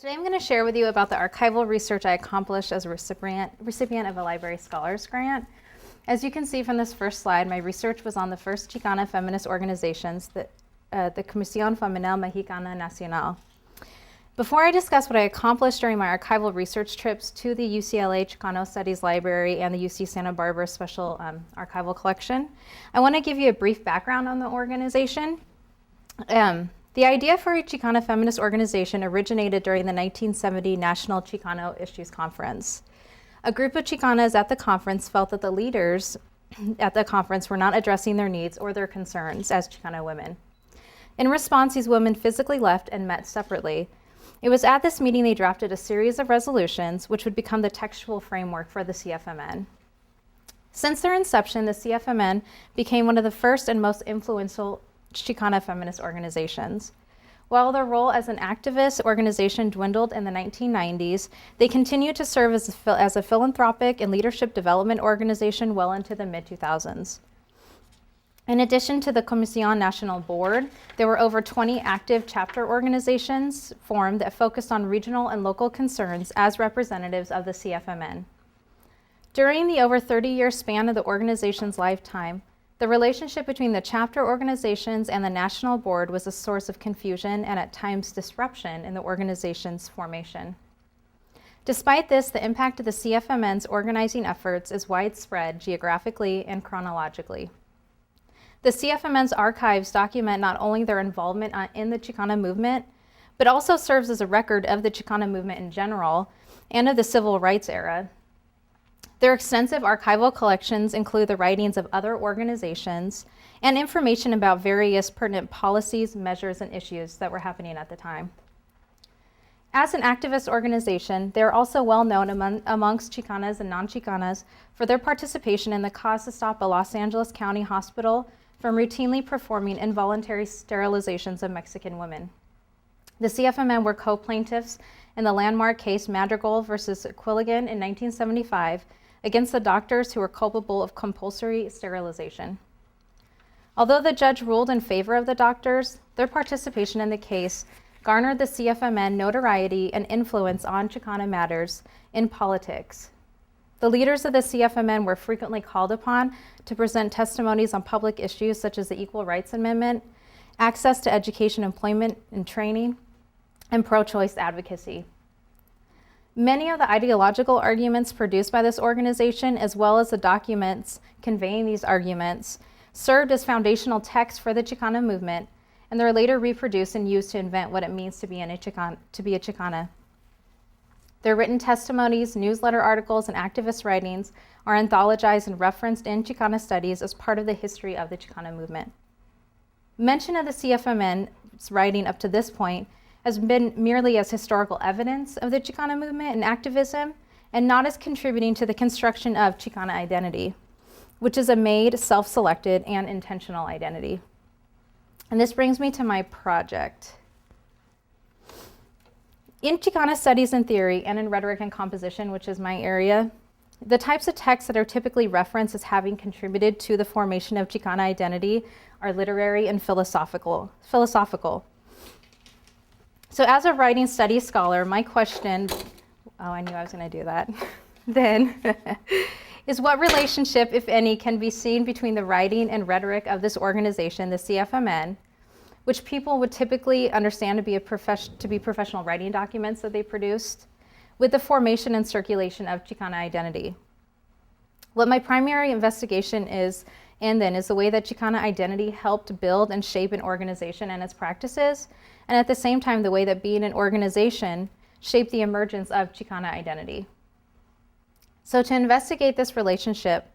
Today I'm going to share with you about the archival research I accomplished as a recipient of a Library Scholars Grant. As you can see from this first slide, my research was on the first Chicana feminist organizations, the Comisión Femenil Mexicana Nacional. Before I discuss what I accomplished during my archival research trips to the UCLA Chicano Studies Library and the UC Santa Barbara Special Archival Collection, I want to give you a brief background on the organization. The idea for a Chicana feminist organization originated during the 1970 National Chicano Issues Conference. A group of Chicanas at the conference felt that the leaders at the conference were not addressing their needs or their concerns as Chicana women. In response, these women physically left and met separately. It was at this meeting they drafted a series of resolutions which would become the textual framework for the CFMN. Since their inception, the CFMN became one of the first and most influential Chicana feminist organizations. While their role as an activist organization dwindled in the 1990s, they continued to serve as a philanthropic and leadership development organization well into the mid-2000s. In addition to the Comisión Nacional Board, there were over 20 active chapter organizations formed that focused on regional and local concerns as representatives of the CFMN. During the over 30-year span of the organization's lifetime, the relationship between the chapter organizations and the national board was a source of confusion and at times disruption in the organization's formation. Despite this, the impact of the CFMN's organizing efforts is widespread geographically and chronologically. The CFMN's archives document not only their involvement in the Chicana movement, but also serves as a record of the Chicana movement in general and of the civil rights era. Their extensive archival collections include the writings of other organizations and information about various pertinent policies, measures, and issues that were happening at the time. As an activist organization, they are also well known amongst Chicanas and non-Chicanas for their participation in the cause to stop a Los Angeles County hospital from routinely performing involuntary sterilizations of Mexican women. The CFMN were co-plaintiffs in the landmark case Madrigal versus Quilligan in 1975 against the doctors who were culpable of compulsory sterilization. Although the judge ruled in favor of the doctors, their participation in the case garnered the CFMN notoriety and influence on Chicana matters in politics. The leaders of the CFMN were frequently called upon to present testimonies on public issues such as the Equal Rights Amendment, access to education, employment, and training, and pro-choice advocacy. Many of the ideological arguments produced by this organization, as well as the documents conveying these arguments, served as foundational texts for the Chicana movement, and they're later reproduced and used to invent what it means to be a Chicana. Their written testimonies, newsletter articles, and activist writings are anthologized and referenced in Chicana studies as part of the history of the Chicana movement. Mention of the CFMN's writing up to this point has been merely as historical evidence of the Chicana movement and activism, and not as contributing to the construction of Chicana identity, which is a made, self-selected, and intentional identity. And this brings me to my project. In Chicana studies and theory, and in rhetoric and composition, which is my area, the types of texts that are typically referenced as having contributed to the formation of Chicana identity are literary and philosophical. So as a writing studies scholar, my question, I knew I was going to do that, then, is what relationship, if any, can be seen between the writing and rhetoric of this organization, the CFMN, which people would typically understand to be professional writing documents that they produced, with the formation and circulation of Chicana identity. What my primary investigation is the way that Chicana identity helped build and shape an organization and its practices, and at the same time, the way that being an organization shaped the emergence of Chicana identity. So to investigate this relationship,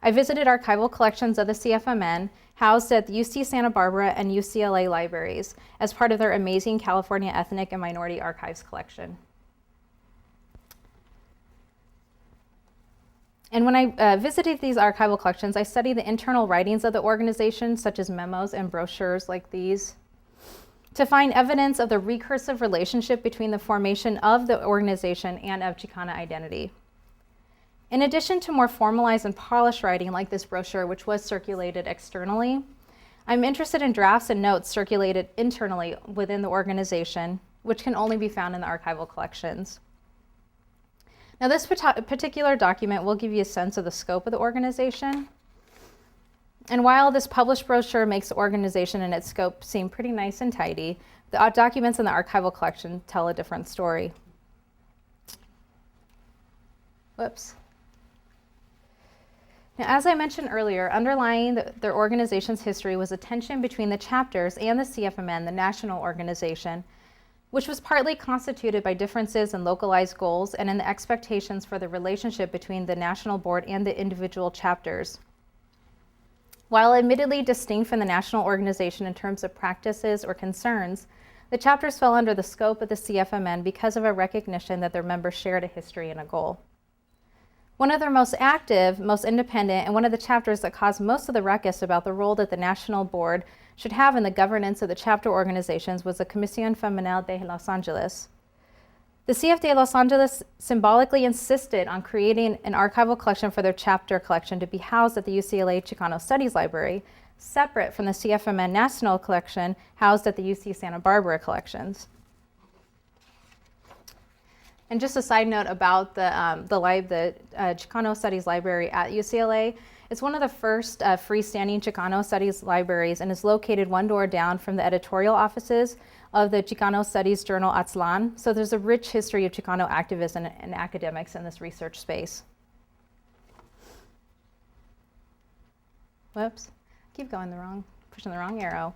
I visited archival collections of the CFMN housed at the UC Santa Barbara and UCLA libraries as part of their amazing California Ethnic and Minority Archives collection. And when I visited these archival collections, I studied the internal writings of the organization, such as memos and brochures like these, to find evidence of the recursive relationship between the formation of the organization and of Chicana identity. In addition to more formalized and polished writing like this brochure, which was circulated externally, I'm interested in drafts and notes circulated internally within the organization, which can only be found in the archival collections. Now, this particular document will give you a sense of the scope of the organization. And while this published brochure makes the organization and its scope seem pretty nice and tidy, the documents in the archival collection tell a different story. Whoops. Now, as I mentioned earlier, underlying their organization's history was a tension between the chapters and the CFMN, the national organization, which was partly constituted by differences in localized goals and in the expectations for the relationship between the national board and the individual chapters. While admittedly distinct from the national organization in terms of practices or concerns, the chapters fell under the scope of the CFMN because of a recognition that their members shared a history and a goal. One of their most active, most independent, and one of the chapters that caused most of the ruckus about the role that the national board should have in the governance of the chapter organizations was the Comisión Femenil de Los Angeles. The CF de Los Angeles symbolically insisted on creating an archival collection for their chapter collection to be housed at the UCLA Chicano Studies Library, separate from the CFMN National Collection housed at the UC Santa Barbara collections. And just a side note about the Chicano Studies Library at UCLA, it's one of the first freestanding Chicano Studies libraries and is located one door down from the editorial offices of the Chicano Studies journal Aztlán. So there's a rich history of Chicano activism and academics in this research space. Whoops, keep going pushing the wrong arrow.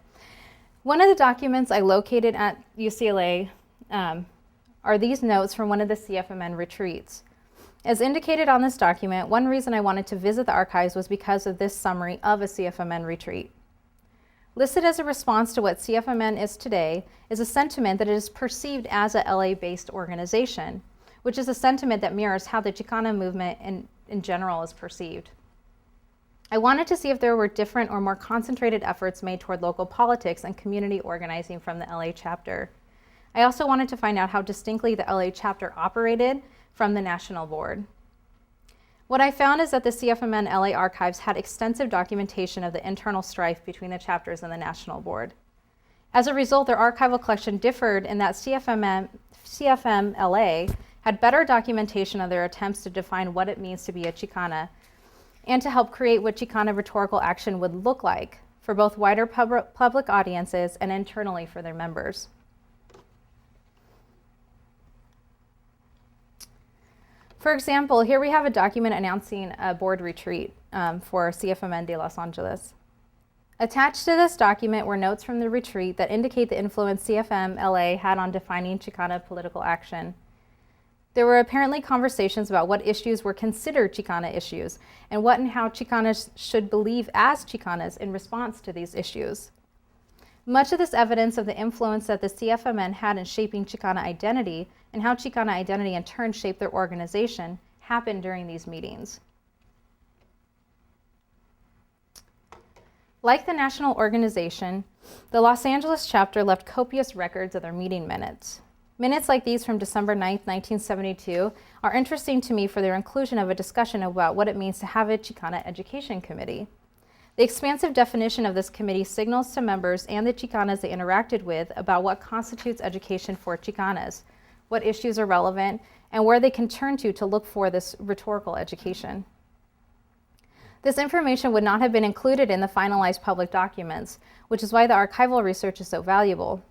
One of the documents I located at UCLA are these notes from one of the CFMN retreats. As indicated on this document, one reason I wanted to visit the archives was because of this summary of a CFMN retreat. Listed as a response to what CFMN is today is a sentiment that it is perceived as a LA-based organization, which is a sentiment that mirrors how the Chicana movement in general is perceived. I wanted to see if there were different or more concentrated efforts made toward local politics and community organizing from the LA chapter. I also wanted to find out how distinctly the LA chapter operated from the national board. What I found is that the CFMN LA archives had extensive documentation of the internal strife between the chapters and the national board. As a result, their archival collection differed in that CFM LA had better documentation of their attempts to define what it means to be a Chicana and to help create what Chicana rhetorical action would look like for both wider public audiences and internally for their members. For example, here we have a document announcing a board retreat for CFMN de Los Angeles. Attached to this document were notes from the retreat that indicate the influence CFM LA had on defining Chicana political action. There were apparently conversations about what issues were considered Chicana issues and what and how Chicanas should believe as Chicanas in response to these issues. Much of this evidence of the influence that the CFMN had in shaping Chicana identity and how Chicana identity in turn shaped their organization happened during these meetings. Like the national organization, the Los Angeles chapter left copious records of their meeting minutes. Minutes like these from December 9, 1972 are interesting to me for their inclusion of a discussion about what it means to have a Chicana education committee. The expansive definition of this committee signals to members and the Chicanas they interacted with about what constitutes education for Chicanas, what issues are relevant, and where they can turn to look for this rhetorical education. This information would not have been included in the finalized public documents, which is why the archival research is so valuable.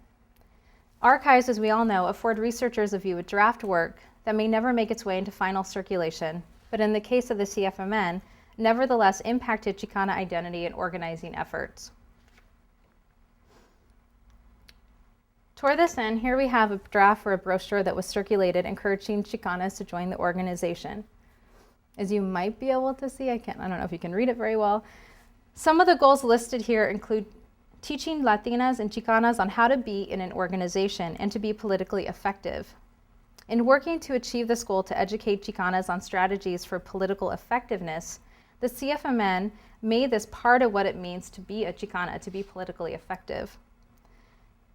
Archives, as we all know, afford researchers a view of draft work that may never make its way into final circulation, but in the case of the CFMN, nevertheless impacted Chicana identity and organizing efforts. Toward this end, here we have a draft for a brochure that was circulated encouraging Chicanas to join the organization. As you might be able to see, I don't know if you can read it very well. Some of the goals listed here include teaching Latinas and Chicanas on how to be in an organization and to be politically effective. In working to achieve this goal to educate Chicanas on strategies for political effectiveness, the CFMN made this part of what it means to be a Chicana, to be politically effective.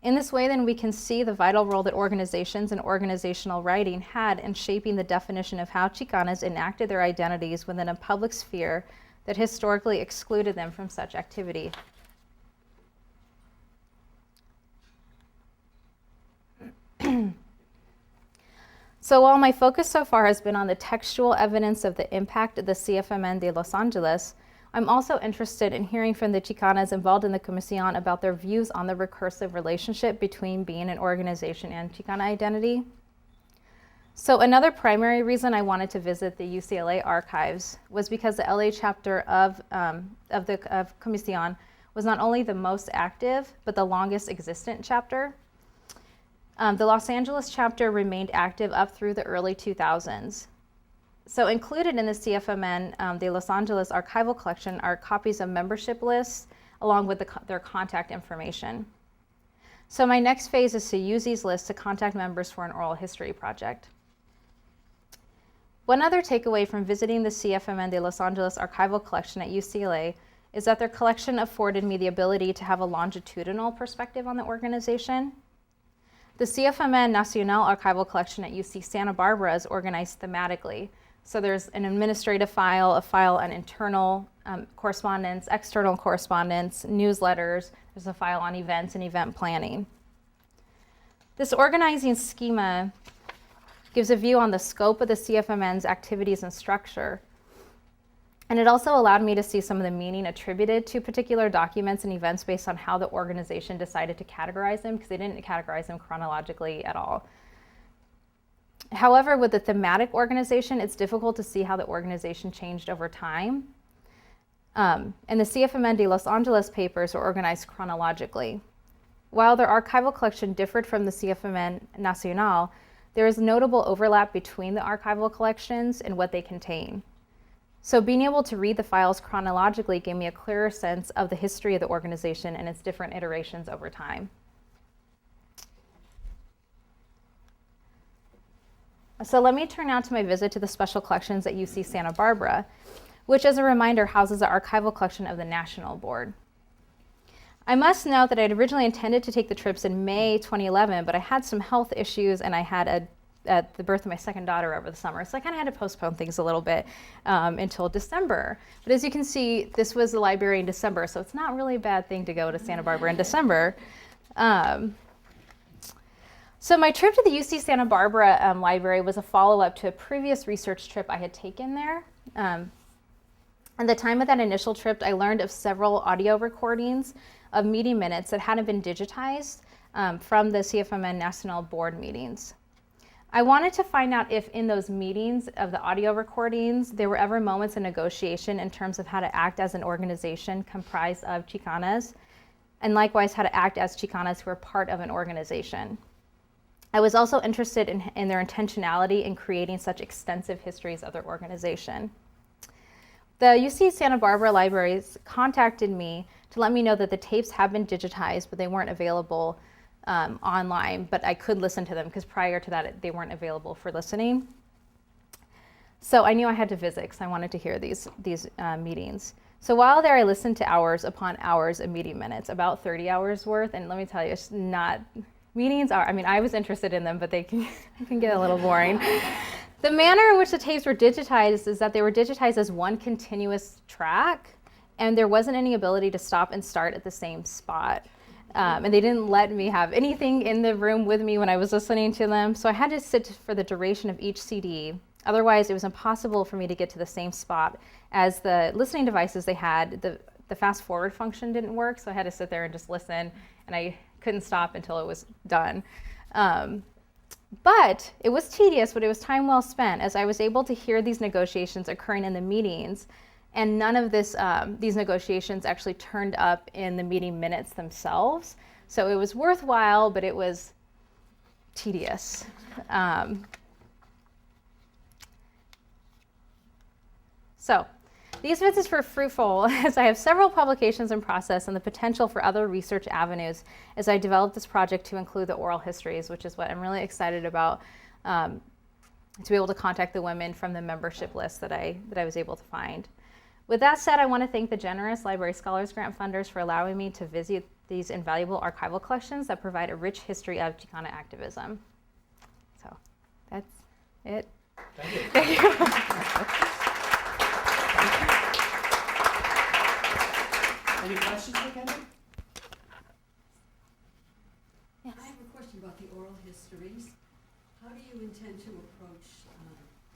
In this way, then, we can see the vital role that organizations and organizational writing had in shaping the definition of how Chicanas enacted their identities within a public sphere that historically excluded them from such activity. So while my focus so far has been on the textual evidence of the impact of the CFMN de Los Angeles, I'm also interested in hearing from the Chicanas involved in the Comisión about their views on the recursive relationship between being an organization and Chicana identity. So another primary reason I wanted to visit the UCLA archives was because the LA chapter of Comisión was not only the most active, but the longest existent chapter. The Los Angeles chapter remained active up through the early 2000s. So included in the CFMN de Los Angeles archival collection are copies of membership lists along with their contact information. So my next phase is to use these lists to contact members for an oral history project. One other takeaway from visiting the CFMN de Los Angeles archival collection at UCLA is that their collection afforded me the ability to have a longitudinal perspective on the organization. The CFMN Nacional archival collection at UC Santa Barbara is organized thematically. So there's an administrative file, a file on internal correspondence, external correspondence, newsletters. There's a file on events and event planning. This organizing schema gives a view on the scope of the CFMN's activities and structure. And it also allowed me to see some of the meaning attributed to particular documents and events based on how the organization decided to categorize them, because they didn't categorize them chronologically at all. However, with the thematic organization, it's difficult to see how the organization changed over time. And the CFMN de Los Angeles papers were organized chronologically. While their archival collection differed from the CFMN Nacional, there is notable overlap between the archival collections and what they contain. So being able to read the files chronologically gave me a clearer sense of the history of the organization and its different iterations over time. So let me turn now to my visit to the special collections at UC Santa Barbara, which, as a reminder, houses the archival collection of the National Board. I must note that I had originally intended to take the trips in May 2011, but I had some health issues and I had the birth of my second daughter over the summer. So I kind of had to postpone things a little bit until December. But as you can see, this was the library in December, so it's not really a bad thing to go to Santa Barbara in December. So my trip to the UC Santa Barbara library was a follow-up to a previous research trip I had taken there. At the time of that initial trip, I learned of several audio recordings of meeting minutes that hadn't been digitized from the CFMN National Board meetings. I wanted to find out if in those meetings of the audio recordings, there were ever moments of negotiation in terms of how to act as an organization comprised of Chicanas, and likewise how to act as Chicanas who are part of an organization. I was also interested in their intentionality in creating such extensive histories of their organization. The UC Santa Barbara libraries contacted me to let me know that the tapes have been digitized, but they weren't available online, but I could listen to them because prior to that, they weren't available for listening. So I knew I had to visit because I wanted to hear these meetings. So while there, I listened to hours upon hours of meeting minutes, about 30 hours worth. And let me tell you, it's not, meetings are, I mean, I was interested in them, but they can get a little boring. The manner in which the tapes were digitized is that they were digitized as one continuous track, and there wasn't any ability to stop and start at the same spot. And they didn't let me have anything in the room with me when I was listening to them. So I had to sit for the duration of each CD. Otherwise, it was impossible for me to get to the same spot as the listening devices they had. The fast forward function didn't work, so I had to sit there and just listen, and I couldn't stop until it was done. But it was tedious, but it was time well spent, as I was able to hear these negotiations occurring in the meetings, and none of these negotiations actually turned up in the meeting minutes themselves. So it was worthwhile, but it was tedious. So these visits were fruitful as I have several publications in process and the potential for other research avenues as I developed this project to include the oral histories, which is what I'm really excited about, to be able to contact the women from the membership list that I was able to find. With that said, I want to thank the generous Library Scholars Grant funders for allowing me to visit these invaluable archival collections that provide a rich history of Chicana activism. So that's it. Thank you. Thank you. Any questions for Kendall? Yes. I have a question about the oral history. histories. How do you intend to approach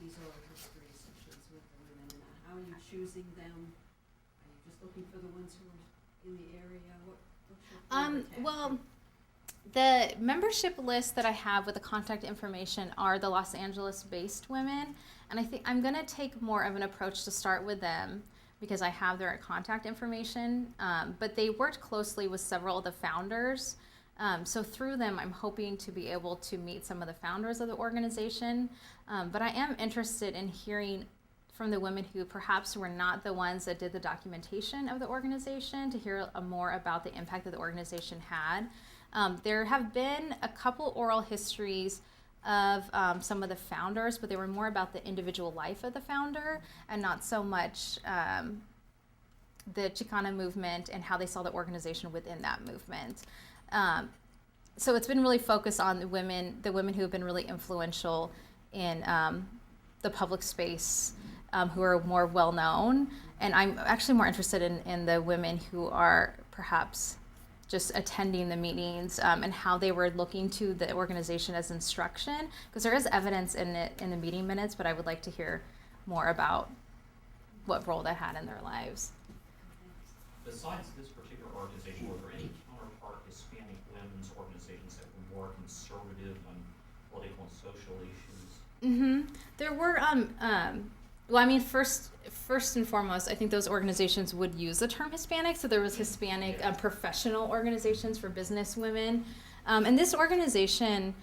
these oral history sessions with the women? And how are you choosing them? Are you just looking for the ones who are in the area? What's your favorite Well, tactic? the membership list that I have with the contact information are the Los Angeles-based women, and I think I'm going to take more of an approach to start with them because I have their contact information, but they worked closely with several of the founders. So through them, I'm hoping to be able to meet some of the founders of the organization, but I am interested in hearing from the women who perhaps were not the ones that did the documentation of the organization to hear more about the impact that the organization had. There have been a couple oral histories of some of the founders, but they were more about the individual life of the founder and not so much the Chicana movement and how they saw the organization within that movement. So it's been really focused on the women who have been really influential in the public space, who are more well known. And I'm actually more interested in the women who are perhaps just attending the meetings and how they were looking to the organization as instruction, because there is evidence in it in the meeting minutes, but I would like to hear more about what role that had in their lives. Besides this particular organization, were there any counterpart Hispanic women's organizations that were more conservative on political and social issues? There were, well, I mean, first and foremost, I think those organizations would use the term Hispanic. So there was Hispanic professional organizations for business women. And this organization,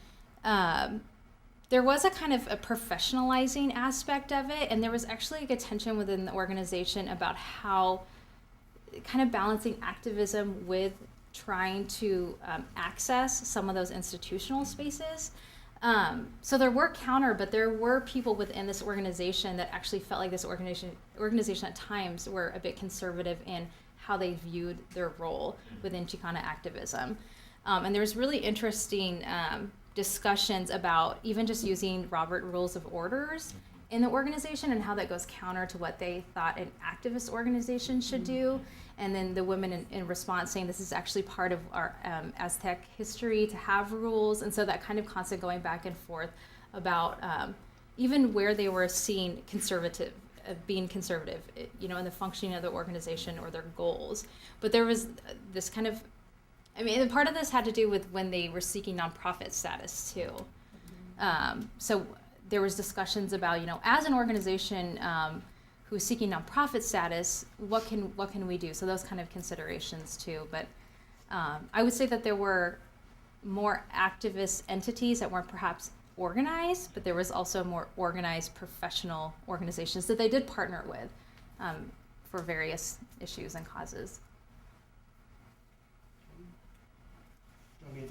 there was a kind of a professionalizing aspect of it. And there was actually a tension within the organization about how kind of balancing activism with trying to access some of those institutional spaces. So there were but there were people within this organization that actually felt like this organization at times were a bit conservative in how they viewed their role within Chicana activism. And there was really interesting discussions about even just using Robert Rules of Orders in the organization and how that goes counter to what they thought an activist organization should do. And then the women in response saying this is actually part of our Aztec history to have rules. And so that kind of constant going back and forth about even where they were seeing being conservative, in the functioning of the organization or their goals. But there was this kind of, and part of this had to do with when they were seeking nonprofit status too. So there was discussions about, as an organization who's seeking nonprofit status, what can we do? So those kind of considerations too. But I would say that there were more activist entities that weren't perhaps organized, but there was also more organized professional organizations that they did partner with for various issues and causes. I mean,